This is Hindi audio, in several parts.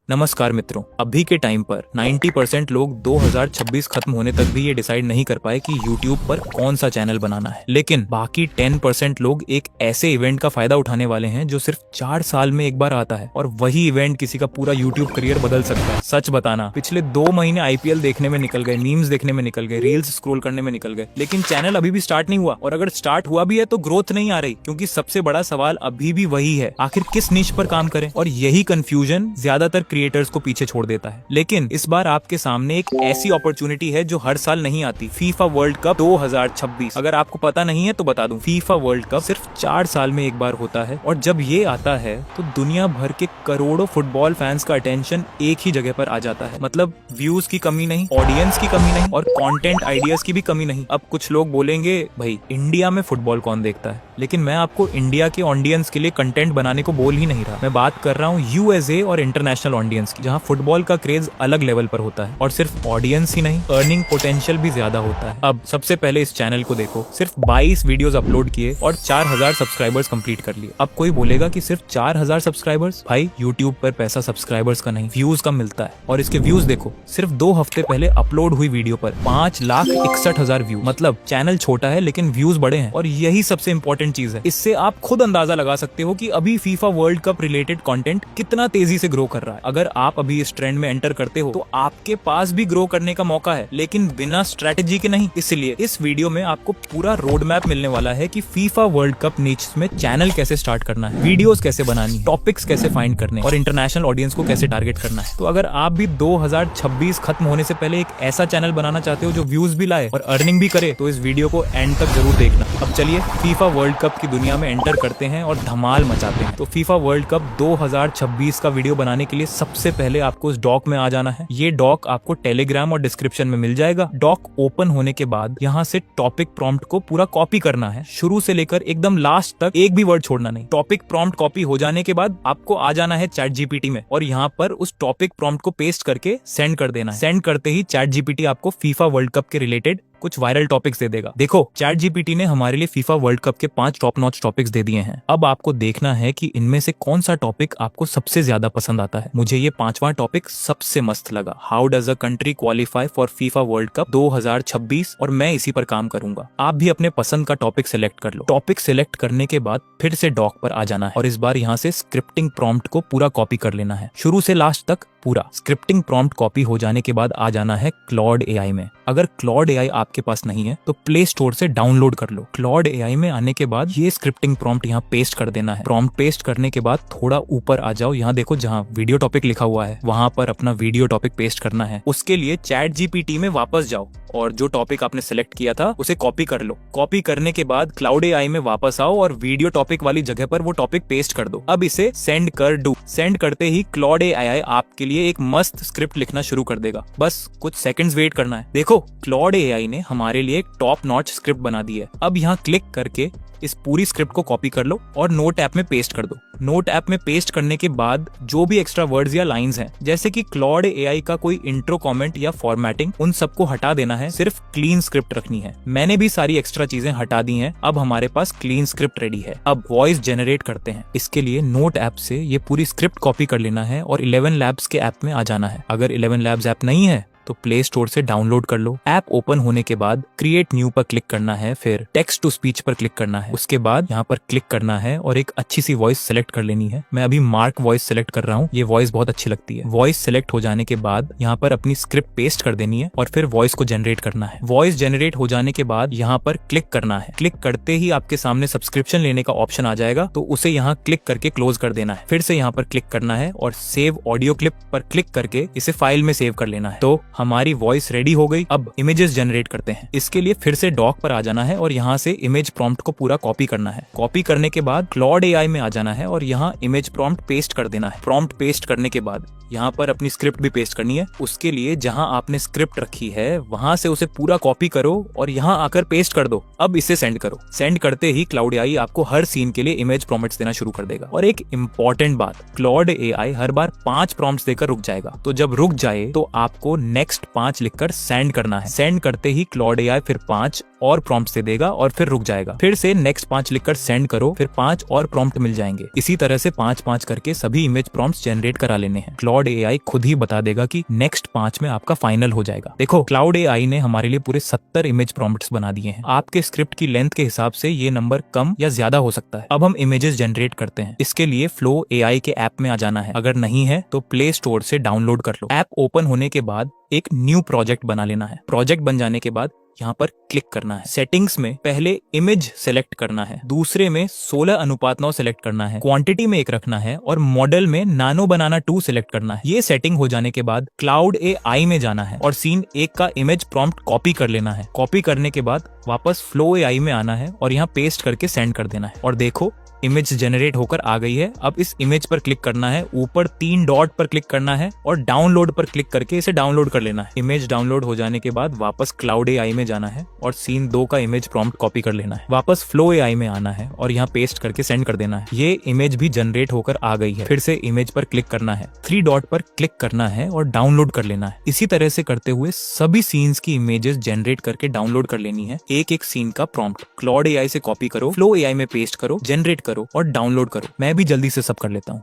नमस्कार मित्रों, अभी के टाइम पर 90% लोग 2026 खत्म होने तक भी ये डिसाइड नहीं कर पाए कि YouTube पर कौन सा चैनल बनाना है। लेकिन बाकी 10% लोग एक ऐसे इवेंट का फायदा उठाने वाले हैं जो सिर्फ 4 साल में एक बार आता है और वही इवेंट किसी का पूरा YouTube करियर बदल सकता है। सच बताना, पिछले 2 महीने IPL देखने में निकल गए, मीम्स देखने में निकल गए, रील्स स्क्रॉल करने में निकल गए, लेकिन चैनल अभी भी स्टार्ट नहीं हुआ। और अगर स्टार्ट हुआ भी है तो ग्रोथ नहीं आ रही, क्योंकि सबसे बड़ा सवाल अभी भी वही है, आखिर किस निश पर काम करें। और यही कंफ्यूजन ज्यादातर क्रिएटर्स को पीछे छोड़ देता है। लेकिन इस बार आपके सामने एक ऐसी अपॉर्चुनिटी है जो हर साल नहीं आती, फीफा वर्ल्ड कप 2026। अगर आपको पता नहीं है तो बता दूं, फीफा वर्ल्ड कप सिर्फ 4 साल में एक बार होता है और जब ये आता है तो दुनिया भर के करोड़ों फुटबॉल फैंस का अटेंशन एक ही जगह पर आ जाता है। मतलब व्यूज की कमी नहीं, ऑडियंस की कमी नहीं और कंटेंट आइडियाज की भी कमी नहीं। अब कुछ लोग बोलेंगे, भाई इंडिया में फुटबॉल कौन देखता है? लेकिन मैं आपको इंडिया के ऑडियंस के लिए कंटेंट बनाने को बोल ही नहीं रहा। मैं बात कर रहा हूँ USA और इंटरनेशनल ऑडियंस की, जहाँ फुटबॉल का क्रेज अलग लेवल पर होता है और सिर्फ ऑडियंस ही नहीं, अर्निंग पोटेंशियल भी ज्यादा होता है। अब सबसे पहले इस चैनल को देखो, सिर्फ 22 वीडियोस अपलोड किए और 4000 सब्सक्राइबर्स कंप्लीट कर लिए। अब कोई बोलेगा कि सिर्फ 4000 सब्सक्राइबर्स? भाई यूट्यूब पर पैसा सब्सक्राइबर्स का नहीं, व्यूज का मिलता है। और इसके व्यूज देखो, सिर्फ 2 हफ्ते पहले अपलोड हुई वीडियो पर 5,61,000 व्यू। मतलब चैनल छोटा है लेकिन व्यूज बड़े हैं। और यही सबसे इंपॉर्टेंट चीज है, इससे आप खुद अंदाजा लगा सकते हो कि अभी FIFA World cup related content कितना तेजी से ग्रो कर रहा है। अगर आप अभी इस ट्रेंड में एंटर करते हो तो आपके पास भी ग्रो करने का मौका है, लेकिन बिना स्ट्रेटेजी के नहीं। इसलिए इस वीडियो में आपको पूरा रोड मैप मिलने वाला है कि फीफा वर्ल्ड कप नीच में चैनल कैसे स्टार्ट करना है, वीडियोस कैसे बनानी है, टॉपिक्स कैसे फाइंड करने और इंटरनेशनल ऑडियंस को कैसे टारगेट करना है। तो अगर आप भी 2026 खत्म होने से पहले एक ऐसा चैनल बनाना चाहते हो जो व्यूज भी लाए और अर्निंग भी करे, तो इस वीडियो को एंड तक जरूर देखना। अब चलिए फीफा वर्ल्ड कप की दुनिया में एंटर करते हैं और धमाल मचाते हैं। तो फीफा वर्ल्ड कप 2026 का वीडियो बनाने के लिए सबसे पहले आपको उस डॉक में आ जाना है। ये डॉक आपको टेलीग्राम और डिस्क्रिप्शन में मिल जाएगा। डॉक ओपन होने के बाद यहाँ से टॉपिक प्रॉम्प्ट को पूरा कॉपी करना है, शुरू से लेकर एकदम लास्ट तक, एक भी वर्ड छोड़ना नहीं। टॉपिक प्रॉम्प्ट कॉपी हो जाने के बाद आपको आ जाना है चैट जीपीटी में और यहाँ पर उस टॉपिक प्रॉम्प्ट को पेस्ट करके सेंड कर देना है। सेंड करते ही चैट जीपीटी आपको फीफा वर्ल्ड कप के रिलेटेड कुछ वायरल टॉपिक्स दे देगा। देखो, चैट जीपीटी ने हमारे लिए फीफा वर्ल्ड कप के 5 टॉप नॉच टॉपिक्स दे दिए हैं। अब आपको देखना है कि इनमें से कौन सा टॉपिक आपको सबसे ज्यादा पसंद आता है। मुझे ये 5वां टॉपिक सबसे मस्त लगा, how does a country qualify for FIFA World Cup 2026, और मैं इसी पर काम करूंगा। आप भी अपने पसंद का टॉपिक सिलेक्ट कर लो। टॉपिक सिलेक्ट करने के बाद फिर से डॉक पर आ जाना है और इस बार यहाँ से स्क्रिप्टिंग प्रॉम्प्ट को पूरा कॉपी कर लेना है, शुरू से लास्ट तक पूरा। स्क्रिप्टिंग प्रॉम्प्ट कॉपी हो जाने के बाद आ जाना है क्लॉड AI में। अगर क्लॉड AI आपके पास नहीं है तो प्ले स्टोर से डाउनलोड कर लो। क्लॉड AI में आने के बाद ये स्क्रिप्टिंग प्रॉम्प्ट यहाँ पेस्ट कर देना है। प्रॉम्प्ट पेस्ट करने के बाद थोड़ा ऊपर आ जाओ, यहाँ देखो जहाँ वीडियो टॉपिक लिखा हुआ है वहां पर अपना वीडियो टॉपिक पेस्ट करना है। उसके लिए चैट जीपीटी में वापस जाओ और जो टॉपिक आपने सेलेक्ट किया था उसे कॉपी कर लो। कॉपी करने के बाद क्लाउड AI में वापस आओ और वीडियो टॉपिक वाली जगह पर वो टॉपिक पेस्ट कर दो। अब इसे सेंड कर दो। सेंड करते ही क्लाउड AI आपके लिए एक मस्त स्क्रिप्ट लिखना शुरू कर देगा। बस कुछ सेकंड्स वेट करना है। देखो, क्लाउड AI ने हमारे लिए एक टॉप नॉच स्क्रिप्ट बना दी है। अब यहाँ क्लिक करके इस पूरी स्क्रिप्ट को कॉपी कर लो और नोट ऐप में पेस्ट कर दो। नोट ऐप में पेस्ट करने के बाद जो भी एक्स्ट्रा वर्ड्स या लाइंस हैं, जैसे कि क्लॉड AI का कोई इंट्रो कमेंट या फॉर्मेटिंग, उन सबको हटा देना है। सिर्फ क्लीन स्क्रिप्ट रखनी है। मैंने भी सारी एक्स्ट्रा चीजें हटा दी हैं। अब हमारे पास क्लीन स्क्रिप्ट रेडी है। अब वॉइस जनरेट करते हैं। इसके लिए नोट ऐप से ये पूरी स्क्रिप्ट कॉपी कर लेना है और 11 लैब्स के ऐप में आ जाना है। अगर 11 लैब्स ऐप नहीं है तो प्ले स्टोर से डाउनलोड कर लो। ऐप ओपन होने के बाद क्रिएट न्यू पर क्लिक करना है, फिर टेक्स्ट टू स्पीच पर क्लिक करना है। उसके बाद यहाँ पर क्लिक करना है और एक अच्छी सी वॉइस सेलेक्ट कर लेनी है। मैं अभी मार्क वॉइस सेलेक्ट कर रहा हूँ, ये वॉइस बहुत अच्छी लगती है। वॉइस सेलेक्ट हो जाने के बाद यहाँ पर अपनी स्क्रिप्ट पेस्ट कर देनी है और फिर वॉइस को जनरेट करना है। वॉइस जनरेट हो जाने के बाद यहाँ पर क्लिक करना है। क्लिक करते ही आपके सामने सब्सक्रिप्शन लेने का ऑप्शन आ जाएगा, तो उसे यहाँ क्लिक करके क्लोज कर देना है। फिर से यहाँ पर क्लिक करना है और सेव ऑडियो क्लिप पर क्लिक करके इसे फाइल में सेव कर लेना है। तो हमारी वॉइस रेडी हो गई। अब इमेजेस जनरेट करते हैं। इसके लिए फिर से डॉक पर आ जाना है और यहाँ से इमेज प्रॉम्प्ट को पूरा कॉपी करना है। कॉपी करने के बाद क्लॉड AI में आ जाना है और यहाँ इमेज प्रॉम्प्ट पेस्ट कर देना है। प्रॉम्प्ट पेस्ट करने के बाद यहाँ पर अपनी स्क्रिप्ट भी पेस्ट करनी है। उसके लिए जहाँ आपने स्क्रिप्ट रखी है वहां से उसे पूरा कॉपी करो और यहाँ आकर पेस्ट कर दो। अब इसे सेंड करो। सेंड करते ही क्लाउड AI आपको हर सीन के लिए इमेज प्रॉम्प्ट्स देना शुरू कर देगा। और एक इम्पॉर्टेंट बात, क्लॉड AI हर बार 5 प्रॉम्प्ट्स देकर रुक जाएगा। तो जब रुक जाए तो आपको नेक्स्ट नेक्स्ट 5 लिखकर सेंड करना है। सेंड करते ही क्लॉड एआई फिर 5 और प्रॉम्प्ट दे देगा और फिर रुक जाएगा। फिर से नेक्स्ट 5 लिखकर सेंड करो, फिर 5 और प्रॉम्प्ट मिल जाएंगे। इसी तरह से 5-5 करके सभी इमेज प्रॉम्प्ट्स जनरेट करा लेने हैं। क्लॉड एआई खुद ही बता देगा कि नेक्स्ट 5 में आपका फाइनल हो जाएगा। देखो, क्लाउड एआई ने हमारे लिए पूरे 70 इमेज प्रॉम्प्ट्स बना दिए हैं। आपके स्क्रिप्ट की लेंथ के हिसाब से ये नंबर कम या ज्यादा हो सकता है। अब हम इमेजेस जनरेट करते हैं। इसके लिए फ्लो एआई के ऐप में आ जाना है। अगर नहीं है तो प्ले स्टोर से डाउनलोड कर लो। ऐप ओपन होने के बाद एक न्यू प्रोजेक्ट बना लेना है। प्रोजेक्ट बन जाने के बाद यहाँ पर क्लिक करना है। सेटिंग्स में पहले इमेज सेलेक्ट करना है, दूसरे में 16:9 सेलेक्ट करना है, क्वांटिटी में 1 रखना है और मॉडल में नानो बनाना 2 सेलेक्ट करना है। ये सेटिंग हो जाने के बाद क्लाउड एआई में जाना है और सीन 1 का इमेज प्रॉम्प्ट कॉपी कर लेना है। कॉपी करने के बाद वापस फ्लो एआई में आना है और यहाँ पेस्ट करके सेंड कर देना है। और देखो, इमेज जनरेट होकर आ गई है। अब इस इमेज पर क्लिक करना है, ऊपर 3 डॉट पर क्लिक करना है और डाउनलोड पर क्लिक करके इसे डाउनलोड कर लेना है। इमेज डाउनलोड हो जाने के बाद वापस क्लाउड एआई में जाना है और सीन 2 का इमेज प्रॉम्प्ट कॉपी कर लेना है। वापस फ्लो एआई में आना है और यहाँ पेस्ट करके सेंड कर देना है। ये इमेज भी जनरेट होकर आ गई है। फिर से इमेज पर क्लिक करना है, 3 डॉट पर क्लिक करना है और डाउनलोड कर लेना है। इसी तरह से करते हुए सभी सीन्स की इमेजेस जनरेट करके डाउनलोड कर लेनी है। एक सीन का प्रॉम्प्ट क्लाउड एआई से कॉपी करो, फ्लो एआई में पेस्ट करो, जनरेट करो और डाउनलोड करो। मैं भी जल्दी से सब कर लेता हूँ।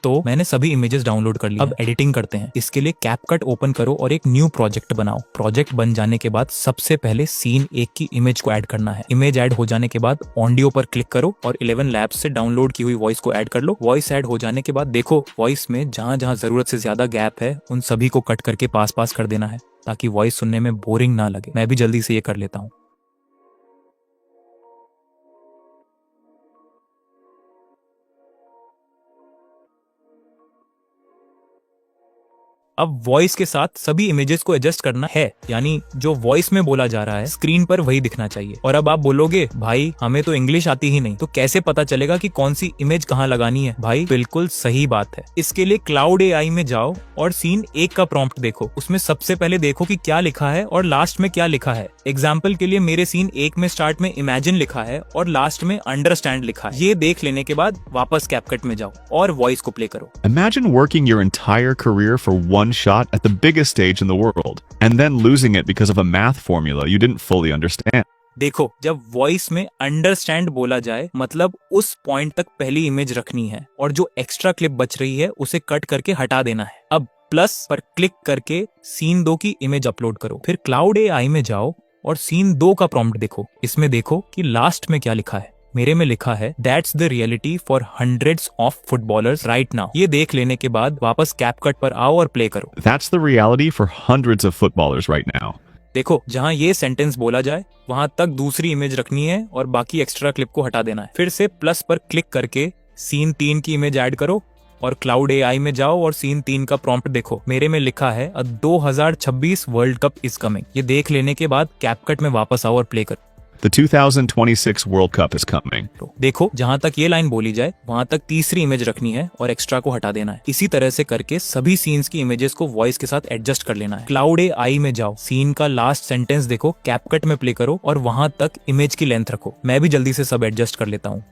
तो मैंने सभी इमेजेस डाउनलोड कर ली। अब एडिटिंग करते हैं। इसके लिए कैपकट ओपन करो और एक न्यू प्रोजेक्ट बनाओ। प्रोजेक्ट बन जाने के बाद सबसे पहले सीन 1 की इमेज को ऐड करना है। इमेज ऐड हो जाने के बाद ऑडियो पर क्लिक करो और 11 लैब्स से डाउनलोड की हुई वॉइस को ऐड कर लो। वॉइस ऐड हो जाने के बाद देखो, वॉइस में जहां जहां जरूरत से ज्यादा गैप है उन सभी को कट करके पास कर देना है ताकि वॉइस सुनने में बोरिंग ना लगे। मैं भी जल्दी से ये कर लेता हूँ। अब वॉइस के साथ सभी इमेजेस को एडजस्ट करना है, यानी जो वॉइस में बोला जा रहा है स्क्रीन पर वही दिखना चाहिए। और अब आप बोलोगे, भाई हमें तो इंग्लिश आती ही नहीं, तो कैसे पता चलेगा कि कौन सी इमेज कहाँ लगानी है? भाई बिल्कुल सही बात है। इसके लिए क्लाउड एआई में जाओ और सीन 1 का प्रॉम्प्ट देखो। उसमें सबसे पहले देखो कि क्या लिखा है और लास्ट में क्या लिखा है। एग्जाम्पल के लिए मेरे सीन 1 में स्टार्ट में इमेजिन लिखा है और लास्ट में अंडरस्टैंड लिखा है। ये देख लेने के बाद वापस कैपकट में जाओ और वॉइस को प्ले करो। Imagine working your entire career for one shot at the biggest stage in the world, and then losing it because of a math formula you didn't fully understand. देखो, जब वॉइस में अंडरस्टैंड बोला जाए मतलब उस पॉइंट तक पहली इमेज रखनी है और जो एक्स्ट्रा क्लिप बच रही है उसे कट करके हटा देना है। अब प्लस पर क्लिक करके सीन 2 की इमेज अपलोड करो। फिर क्लाउड एआई में जाओ और सीन 2 का प्रॉम्प्ट देखो। इसमें देखो कि लास्ट में क्या लिखा है। मेरे में लिखा है, that's the reality for hundreds of footballers right now. ये देख लेने के बाद वापस कैपकट पर आओ और प्ले करो। That's the reality for hundreds of footballers right now. देखो, जहां ये सेंटेंस बोला जाए वहां तक दूसरी इमेज रखनी है और बाकी एक्स्ट्रा क्लिप को हटा देना है। फिर से प्लस पर क्लिक करके सीन 3 की इमेज ऐड करो और क्लाउड एआई में जाओ और सीन 3 का प्रॉम्प्ट देखो। मेरे में लिखा है 2026 वर्ल्ड कप इज कमिंग। ये देख लेने के बाद कैपकट में वापस आओ और प्ले करो। The 2026 World Cup is coming. देखो, जहां तक ये लाइन बोली जाए वहां तक तीसरी इमेज रखनी है और एक्स्ट्रा को हटा देना है। इसी तरह से करके सभी सीन्स की इमेजेस को वॉइस के साथ एडजस्ट कर लेना है। क्लाउड एआई में जाओ, सीन का लास्ट सेंटेंस देखो, कैपकट में प्ले करो और वहां तक इमेज की लेंथ रखो। मैं भी जल्दी से सब एडजस्ट कर लेता हूँ।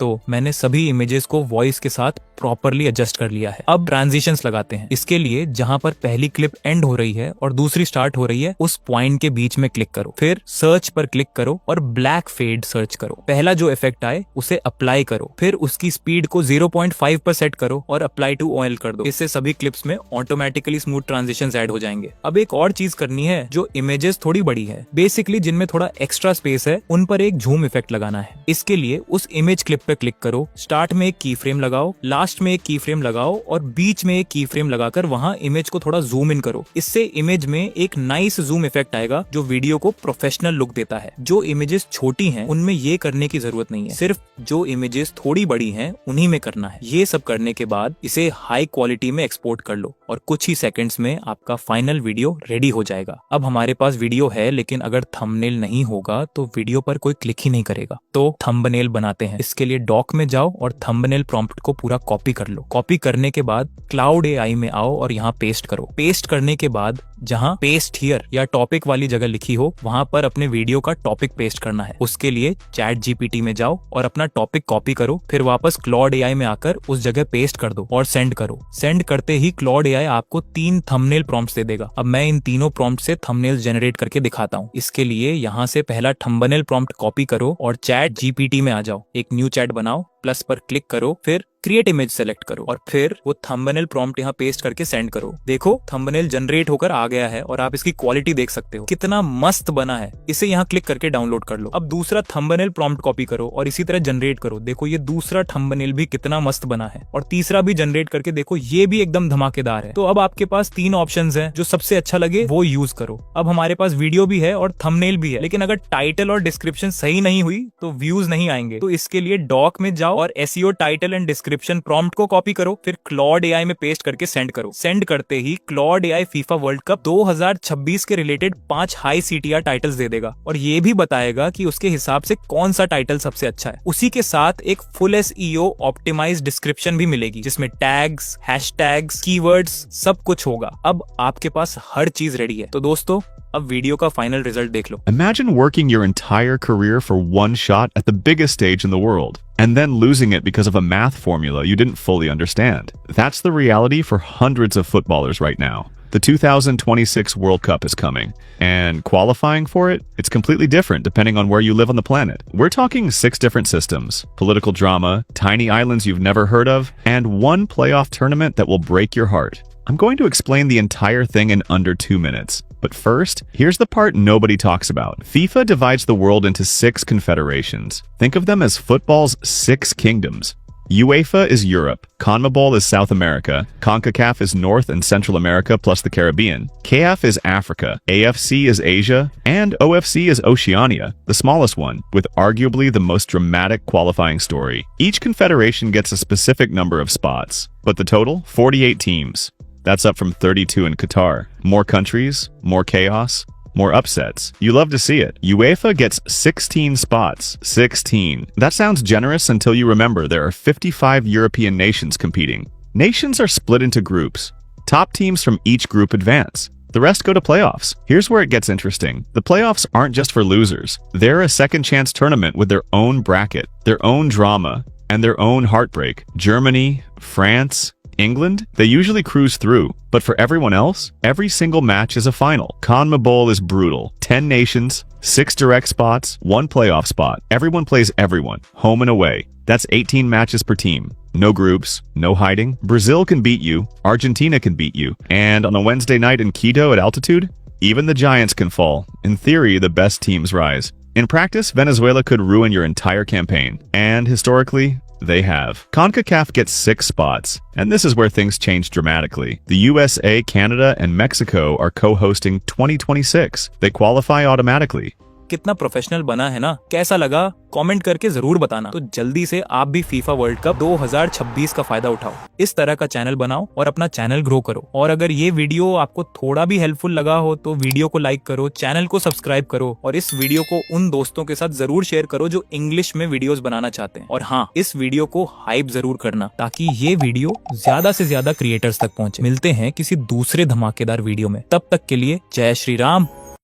तो मैंने सभी इमेजेस को वॉइस के साथ प्रॉपरली एडजस्ट कर लिया है। अब ट्रांजिशंस लगाते हैं। इसके लिए जहां पर पहली क्लिप एंड हो रही है और दूसरी स्टार्ट हो रही है उस पॉइंट के बीच में क्लिक करो। फिर सर्च पर क्लिक करो और ब्लैक फेड सर्च करो। पहला जो इफेक्ट आए उसे अप्लाई करो। फिर उसकी स्पीड को 0.5 पर सेट करो और अप्लाई टू ऑयल कर दो। इससे सभी क्लिप्स में ऑटोमेटिकली स्मूथ ट्रांजिशंस ऐड हो जाएंगे। अब एक और चीज करनी है, जो इमेजेस थोड़ी बड़ी है, बेसिकली जिनमें थोड़ा एक्स्ट्रा स्पेस है, उन पर एक झूम इफेक्ट लगाना है। इसके लिए उस इमेज क्लिप पे क्लिक करो, स्टार्ट में एक की फ्रेम लगाओ, लास्ट में एक की फ्रेम लगाओ और बीच में एक की फ्रेम लगाकर वहां इमेज को थोड़ा जूम इन करो। इससे इमेज में एक नाइस जूम इफेक्ट आएगा जो वीडियो को प्रोफेशनल लुक देता है। जो इमेजेस छोटी हैं उनमें ये करने की जरूरत नहीं है, सिर्फ जो इमेजेस थोड़ी बड़ी हैं उन्हीं में करना है। ये सब करने के बाद इसे हाई क्वालिटी में एक्सपोर्ट कर लो और कुछ ही सेकंड्स में आपका फाइनल वीडियो रेडी हो जाएगा। अब हमारे पास वीडियो है, लेकिन अगर थंबनेल नहीं होगा तो वीडियो पर कोई क्लिक ही नहीं करेगा। तो थंबनेल बनाते हैं। इसके लिए लिए डॉक में जाओ और थंबनेल प्रॉम्प्ट को पूरा कॉपी कर लो। कॉपी करने के बाद क्लाउड एआई में आओ और यहाँ पेस्ट करो। पेस्ट करने के बाद जहाँ पेस्ट हियर या टॉपिक वाली जगह लिखी हो वहां पर अपने वीडियो का टॉपिक पेस्ट करना है। उसके लिए चैट जीपीटी में जाओ और अपना टॉपिक कॉपी करो, फिर वापस क्लॉड एआई में आकर उस जगह पेस्ट कर दो और सेंड करो। सेंड करते ही क्लॉड एआई आपको 3 थंबनेल प्रॉम्प्ट्स दे देगा। अब मैं इन तीनों प्रॉम्प्ट से थंबनेल जनरेट करके दिखाता हूँ। इसके लिए यहाँ से पहला थंबनेल प्रॉम्प्ट कॉपी करो और चैट जीपीटी में आ जाओ। एक न्यू चैट बनाओ, प्लस पर क्लिक करो, फिर क्रिएट इमेज सेलेक्ट करो और फिर वो थंबनेल प्रॉम्प्ट यहाँ पेस्ट करके सेंड करो। देखो थंबनेल जनरेट होकर आ गया है और आप इसकी क्वालिटी देख सकते हो, कितना मस्त बना है। इसे यहाँ क्लिक करके डाउनलोड कर लो। अब दूसरा थंबनेल प्रॉम्प्ट कॉपी करो और इसी तरह जनरेट करो। देखो ये दूसरा थंबनेल भी कितना मस्त बना है और तीसरा भी जनरेट करके देखो ये भी एकदम धमाकेदार है। तो अब आपके पास 3 ऑप्शंस हैं, जो सबसे अच्छा लगे वो यूज करो। अब हमारे पास वीडियो भी है और थंबनेल भी है, लेकिन अगर टाइटल और डिस्क्रिप्शन सही नहीं हुई तो व्यूज नहीं आएंगे। तो इसके लिए डॉक में जाओ और SEO title and description prompt को कॉपी करो, फिर क्लॉड एआई में पेस्ट करके सेंड करो। सेंड करते ही Claude AI FIFA World Cup 2026 के रिलेटेड 5 हाई सीटीआर टाइटल्स दे देगा और ये भी बताएगा कि उसके हिसाब से कौन सा टाइटल सबसे अच्छा है। उसी के साथ एक फुल एसईओ ऑप्टिमाइज्ड डिस्क्रिप्शन भी मिलेगी, जिसमें टैग्स, हैशटैग्स, कीवर्ड्स सब कुछ होगा। अब आपके पास हर चीज रेडी है। तो दोस्तों अब वीडियो का फाइनल रिजल्ट देख लो। Imagine working your entire career for one shot at the biggest stage in the world, and then losing it because of a math formula you didn't fully understand. That's the reality for hundreds of footballers right now. The 2026 World Cup is coming, and qualifying for it, it's completely different depending on where you live on the planet. We're talking 6 different systems, political drama, tiny islands you've never heard of, and one playoff tournament that will break your heart. I'm going to explain the entire thing in under 2 minutes. But first, here's the part nobody talks about. FIFA divides the world into 6 confederations. Think of them as football's 6 kingdoms. UEFA is Europe, CONMEBOL is South America, CONCACAF is North and Central America plus the Caribbean, CAF is Africa, AFC is Asia, and OFC is Oceania, the smallest one, with arguably the most dramatic qualifying story. Each confederation gets a specific number of spots, but the total? 48 teams. That's up from 32 in Qatar. More countries, more chaos, more upsets. You love to see it. UEFA gets 16 spots. 16. That sounds generous until you remember there are 55 European nations competing. Nations are split into groups. Top teams from each group advance. The rest go to playoffs. Here's where it gets interesting. The playoffs aren't just for losers. They're a second chance tournament with their own bracket, their own drama, and their own heartbreak. Germany, France, England, they usually cruise through, but for everyone else, every single match is a final. CONMEBOL is brutal. 10 nations, 6 direct spots, 1 playoff spot. Everyone plays everyone, home and away. That's 18 matches per team. No groups, no hiding. Brazil can beat you, Argentina can beat you, and on a Wednesday night in Quito at altitude, even the giants can fall. In theory, the best teams rise. In practice, Venezuela could ruin your entire campaign, and historically, they have. CONCACAF gets 6 spots, and this is where things change dramatically. The USA, Canada, and Mexico are co-hosting 2026. They qualify automatically. कितना प्रोफेशनल बना है ना। कैसा लगा कमेंट करके जरूर बताना। तो जल्दी से आप भी फीफा वर्ल्ड कप 2026 का फायदा उठाओ, इस तरह का चैनल बनाओ और अपना चैनल ग्रो करो। और अगर ये वीडियो आपको थोड़ा भी हेल्पफुल लगा हो तो वीडियो को लाइक करो, चैनल को सब्सक्राइब करो और इस वीडियो को उन दोस्तों के साथ जरूर शेयर करो जो इंग्लिश में वीडियोस बनाना चाहते हैं। और हाँ, इस वीडियो को हाइप जरूर करना ताकि ये वीडियो ज्यादा से ज्यादा क्रिएटर्स तक पहुंचे। मिलते हैं किसी दूसरे धमाकेदार वीडियो में, तब तक के लिए जय श्री राम।